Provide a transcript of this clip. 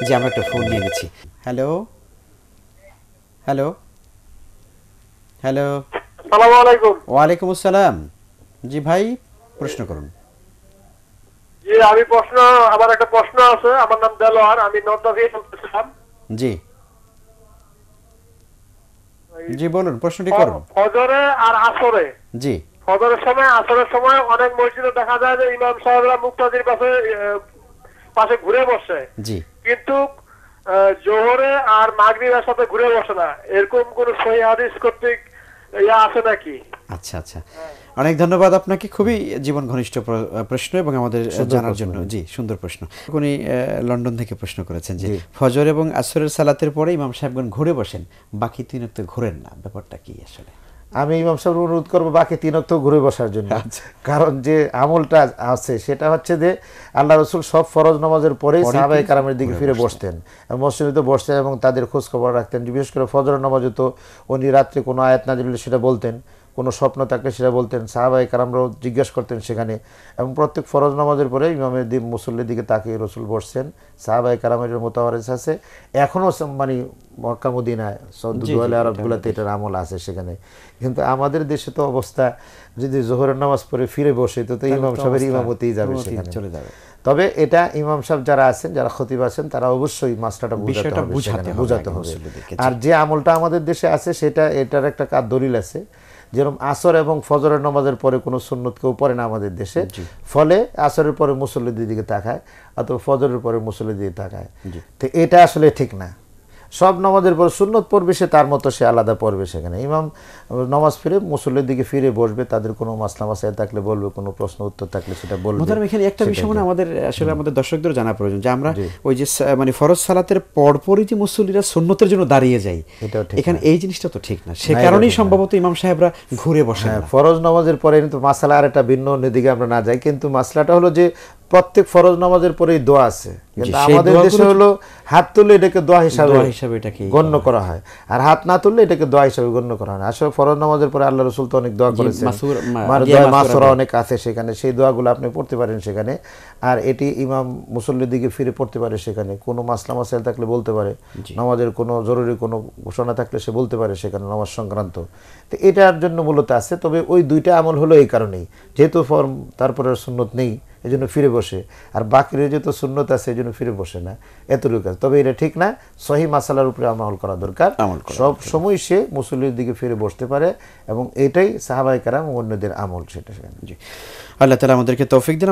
যে আমরা একটা ফোন নিয়ে নিচ্ছি। Hello hello hello. আসসালামু আলাইকুম। ওয়ালাইকুম আসসালাম। জি ভাই, প্রশ্ন করুন। জি, আমার একটা প্রশ্ন আছে। আমার নাম দেলোয়ার, আমি নর্থ থেকে বলতেছিলাম। জি জি বলুন, প্রশ্নটি করুন। ফজরে আর আসরে, জি ফজরের সময় আসরের সময় অনেক মসজিদে দেখা যায় যে ইমাম সাহেবরা মুক্তাদির পাশে পাশে ঘুরে বসে, জি কিন্তু জোহরে আর মাগরিবের সাথে ঘুরে বসে না। এরকম কোন সহিহ হাদিস কর্তৃক আছে নাকি? আচ্ছা আচ্ছা, অনেক ধন্যবাদ আপনাকে। খুবই জীবন ঘনিষ্ঠ প্রশ্ন এবং আমাদের জানার জন্য। জি, সুন্দর প্রশ্ন। উনি লন্ডন থেকে প্রশ্ন করেছেন যে ফজর এবং আসরের সালাতের পরে ইমাম সাহেবগণ ঘুরে বসেন, বাকি 3 ওয়াক্ত ঘোরেন না, ব্যাপারটা কি আসলে? আমি ইমাম সাহেব অনুরোধ করবো বাকি 3 ওয়াক্ত ঘুরে বসার জন্য। কারণ যে আমলটা আছে সেটা হচ্ছে যে আল্লাহ রসুল সব ফরজ নামাজের পরেই সাহাবায়ে কেরামের দিকে ফিরে বসতেন, মসজিদে বসতেন এবং তাদের খোঁজ খবর রাখতেন। বিশেষ করে ফজর নামাজে তো উনি রাত্রে কোনো আয়াত নাজিল হলে সেটা বলতেন, কোনো স্বপ্ন থাকলে সেটা বলতেন, সাহাবায়ে কেরামরাও জিজ্ঞাসা করতেন সেখানে। এবং প্রত্যেক ফরজ নামাজের পরে ইমামের মুসল্লির দিকে তাকিয়ে রসুল বসছেন। সাহাবায়ে কেরামের মোতাওয়ারিস আছে এখনও, মানে মক্কা মদিনায় দুয়ালে আরবগুলোতে এটার আমল আছে সেখানে। কিন্তু আমাদের দেশে তো অবস্থা, যদি জোহরের নামাজ পড়ে ফিরে বসে তো ইমাম সাহেবের ইমামতিই যাবে সেখানে, চলে যাবে। তবে এটা ইমাম সাহেব যারা আছেন, যারা খতিব আছেন, তারা অবশ্যই মাসলাটা বোঝাতে হবে। আর যে আমলটা আমাদের দেশে আছে সেটা, এটার একটা দলিল আছে। যেরকম আসর এবং ফজরের নামাজের পরে কোনো সুন্নত কেউ পড়ে না আমাদের দেশে, ফলে আসরের পরে মুসল্লিদের দিকে তাকায় অথবা ফজরের পরে মুসল্লিদের দিকে তাকায়। তো এটা আসলে ঠিক না। সব নামাজের পর সুন্নত পড়বে, সে তার মতো সে আলাদা পড়বে। সেখানে ইমাম নামাজ ফিরে মুসল্লির দিকে ফিরে বসবে, তাদের কোনো মাসলা মাসাইল থাকলে বলবে, কোনো প্রশ্ন উত্তর থাকলে সেটা বলবে। এখানে একটা বিষয় মানে আমাদের আসলে আমাদের দর্শকদের জানা প্রয়োজন যে আমরা ওই যে মানে ফরজ সালাতের পরপরই যে মুসল্লিরা সুন্নতের জন্য দাঁড়িয়ে যায়, এখানে এই জিনিসটা তো ঠিক না। সে কারণেই সম্ভবত ইমাম সাহেবরা ঘুরে বসেন। ফরজ নামাজের পরে কিন্তু মাসলা আর একটা ভিন্ন দিকে আমরা না যাই, কিন্তু মাসলাটা হলো যে প্রত্যেক ফরজ নামাজের পরেই দোয়া আছে, কিন্তু আমাদের দেশে হলো হাত তুললে এটাকে দোয়া হিসাবে গণ্য করা হয়, আর হাত না তুললে এটাকে দোয়া হিসাবে গণ্য করা হয় না। আসলে ফরজ নামাজের পরে আল্লাহ রাসূল তো অনেক দোয়া করেছেন, মাসুরা অনেক আছে সেখানে, সেই দোয়াগুলো আপনি পড়তে পারেন সেখানে। আর এটি ইমাম মুসল্লির দিকে ফিরে পড়তে পারে সেখানে, কোনো মাসলা মাসাইল থাকলে বলতে পারে, নামাজের কোনো জরুরি কোনো ঘোষণা থাকলে সে বলতে পারে সেখানে নামাজ সংক্রান্ত। তো এটার জন্য মূলত আছে। তবে ওই দুইটা আমল হলো এই কারণেই, যেহেতু তারপরে সুন্নত নেই এই জন্য ফিরে বসে, আর বাকির যেহেতু সুন্নত আছে এই জন্য ফিরে বসে না, এতটুকু কাজ। তবে এটা ঠিক না, সহিহ মাসালার উপরে আমল করা দরকার। সব সময় সে মুসল্লির দিকে ফিরে বসতে পারে এবং এটাই সাহাবায়ে কেরাম ও অন্যদের আমল। সেটা আল্লাহ তাআলা আমাদেরকে তৌফিক দেন।